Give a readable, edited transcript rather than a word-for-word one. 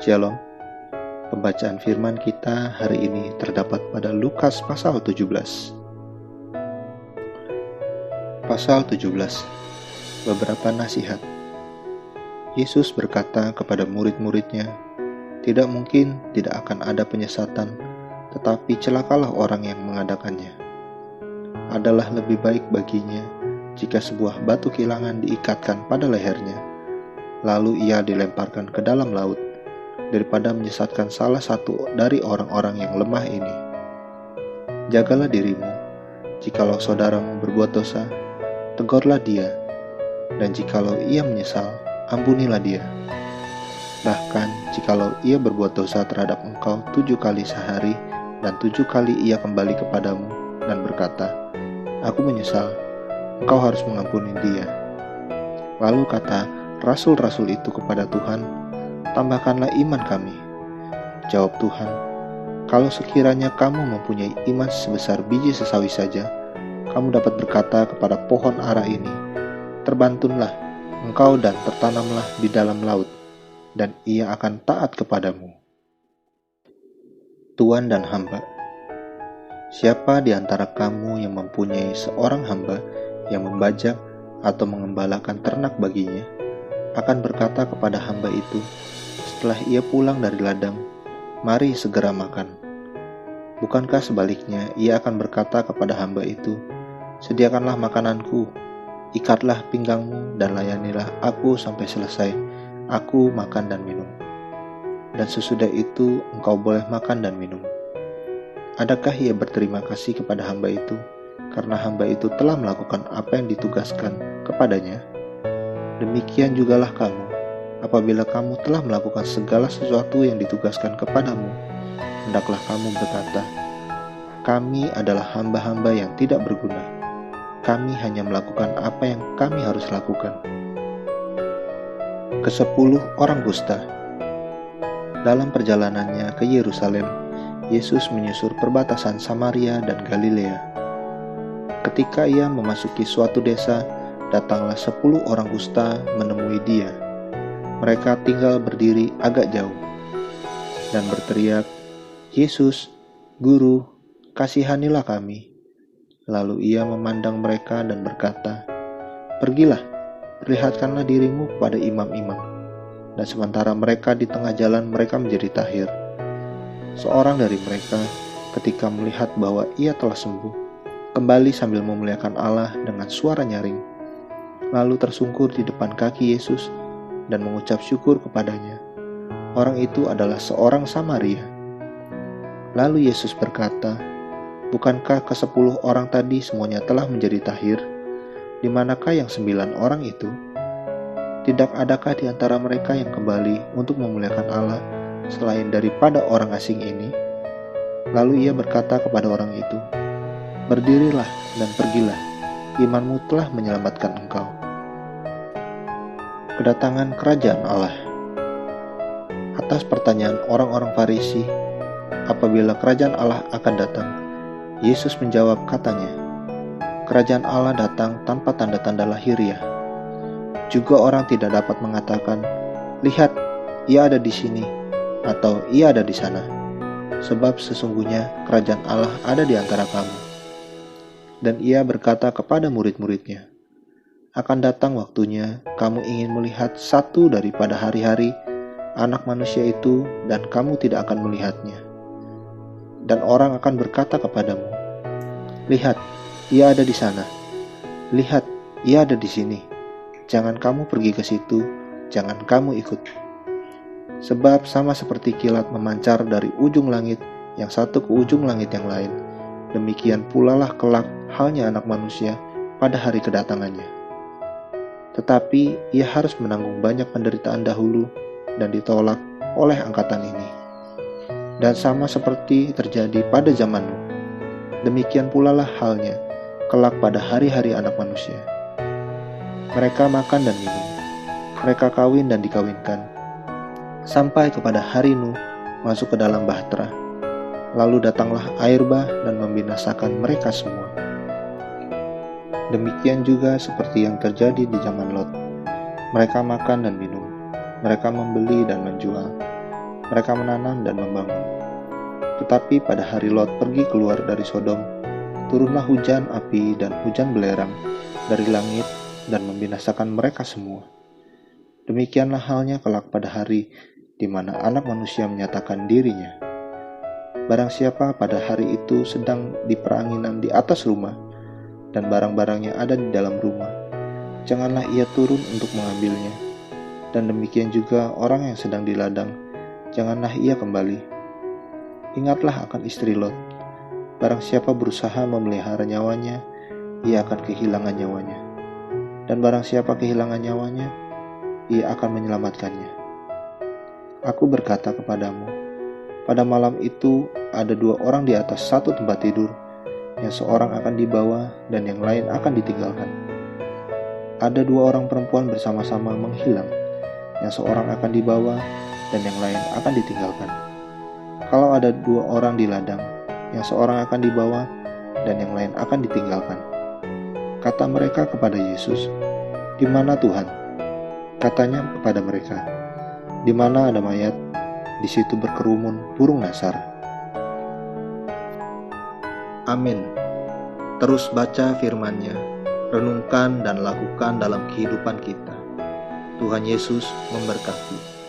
Shalom. Pembacaan firman kita hari ini terdapat pada Lukas pasal 17. Pasal 17. Beberapa nasihat. Yesus berkata kepada murid-muridnya, "Tidak mungkin tidak akan ada penyesatan, tetapi celakalah orang yang mengadakannya. Adalah lebih baik baginya jika sebuah batu kilangan diikatkan pada lehernya, lalu ia dilemparkan ke dalam laut, daripada menyesatkan salah satu dari orang-orang yang lemah ini. Jagalah dirimu, jikalau saudaramu berbuat dosa, tegurlah dia, dan jikalau ia menyesal, ampunilah dia. Bahkan jikalau ia berbuat dosa terhadap engkau 7 kali sehari, dan 7 kali ia kembali kepadamu dan berkata, 'Aku menyesal,' engkau harus mengampuni dia." Lalu kata rasul-rasul itu kepada Tuhan, "Tambahkanlah iman kami." Jawab Tuhan, "Kalau sekiranya kamu mempunyai iman sebesar biji sesawi saja, kamu dapat berkata kepada pohon ara ini, 'Terbantunlah engkau dan tertanamlah di dalam laut,' dan ia akan taat kepadamu." Tuan dan hamba. Siapa di antara kamu yang mempunyai seorang hamba yang membajak atau mengembalakan ternak baginya, akan berkata kepada hamba itu setelah ia pulang dari ladang, "Mari segera makan." Bukankah sebaliknya ia akan berkata kepada hamba itu, "Sediakanlah makananku, ikatlah pinggangmu dan layanilah aku sampai selesai, aku makan dan minum. Dan sesudah itu engkau boleh makan dan minum." Adakah ia berterima kasih kepada hamba itu, karena hamba itu telah melakukan apa yang ditugaskan kepadanya? Demikian jugalah kamu. Apabila kamu telah melakukan segala sesuatu yang ditugaskan kepadamu, hendaklah kamu berkata, "Kami adalah hamba-hamba yang tidak berguna. Kami hanya melakukan apa yang kami harus lakukan." Ke-10 orang kusta. Dalam perjalanannya ke Yerusalem, Yesus menyusur perbatasan Samaria dan Galilea. Ketika ia memasuki suatu desa, datanglah 10 orang kusta menemui dia. Mereka tinggal berdiri agak jauh dan berteriak, "Yesus, Guru, kasihanilah kami." Lalu ia memandang mereka dan berkata, "Pergilah, perlihatkanlah dirimu kepada imam-imam." Dan sementara mereka di tengah jalan, mereka menjadi tahir. Seorang dari mereka, ketika melihat bahwa ia telah sembuh, kembali sambil memuliakan Allah dengan suara nyaring, lalu tersungkur di depan kaki Yesus dan mengucap syukur kepadanya. Orang itu adalah seorang Samaria. Lalu Yesus berkata, "Bukankah ke-10 orang tadi semuanya telah menjadi tahir? Di manakah yang 9 orang itu? Tidak adakah di antara mereka yang kembali untuk memuliakan Allah selain daripada orang asing ini?" Lalu ia berkata kepada orang itu, "Berdirilah dan pergilah, imanmu telah menyelamatkan engkau." Kedatangan kerajaan Allah. Atas pertanyaan orang-orang Farisi, apabila kerajaan Allah akan datang, Yesus menjawab katanya, "Kerajaan Allah datang tanpa tanda-tanda lahiriah. Juga orang tidak dapat mengatakan, 'Lihat, ia ada di sini,' atau 'ia ada di sana,' sebab sesungguhnya kerajaan Allah ada di antara kamu." Dan ia berkata kepada murid-muridnya, "Akan datang waktunya kamu ingin melihat satu daripada hari-hari Anak Manusia itu, dan kamu tidak akan melihatnya. Dan orang akan berkata kepadamu, 'Lihat, ia ada di sana. Lihat, ia ada di sini.' Jangan kamu pergi ke situ, jangan kamu ikut. Sebab sama seperti kilat memancar dari ujung langit yang satu ke ujung langit yang lain, demikian pula lah kelak halnya Anak Manusia pada hari kedatangannya. Tetapi ia harus menanggung banyak penderitaan dahulu dan ditolak oleh angkatan ini. Dan sama seperti terjadi pada zaman Nuh, demikian pula lah halnya kelak pada hari-hari Anak Manusia. Mereka makan dan minum, mereka kawin dan dikawinkan, sampai kepada hari Nuh masuk ke dalam bahtera. Lalu datanglah air bah dan membinasakan mereka semua. Demikian juga seperti yang terjadi di zaman Lot. Mereka makan dan minum, mereka membeli dan menjual, Mereka menanam dan membangun. Tetapi pada hari Lot pergi keluar dari Sodom, turunlah hujan api dan hujan belerang dari langit dan membinasakan mereka semua. Demikianlah halnya kelak pada hari di mana Anak Manusia menyatakan dirinya. Barang siapa pada hari itu sedang di peranginan di atas rumah, dan barang-barangnya ada di dalam rumah, janganlah ia turun untuk mengambilnya. Dan demikian juga orang yang sedang di ladang, janganlah ia kembali. Ingatlah akan istri Lot. Barang siapa berusaha memelihara nyawanya, ia akan kehilangan nyawanya. Dan barang siapa kehilangan nyawanya, ia akan menyelamatkannya. Aku berkata kepadamu, pada malam itu ada 2 orang di atas satu tempat tidur, yang seorang akan dibawa dan yang lain akan ditinggalkan. Ada 2 orang perempuan bersama-sama menghilang, yang seorang akan dibawa dan yang lain akan ditinggalkan. Kalau ada 2 orang di ladang, yang seorang akan dibawa dan yang lain akan ditinggalkan. Kata mereka kepada Yesus, "Di mana Tuhan?" Katanya kepada mereka, "Di mana ada mayat, di situ berkerumun burung nasar." Amin. Terus baca firman-Nya, renungkan dan lakukan dalam kehidupan kita. Tuhan Yesus memberkati.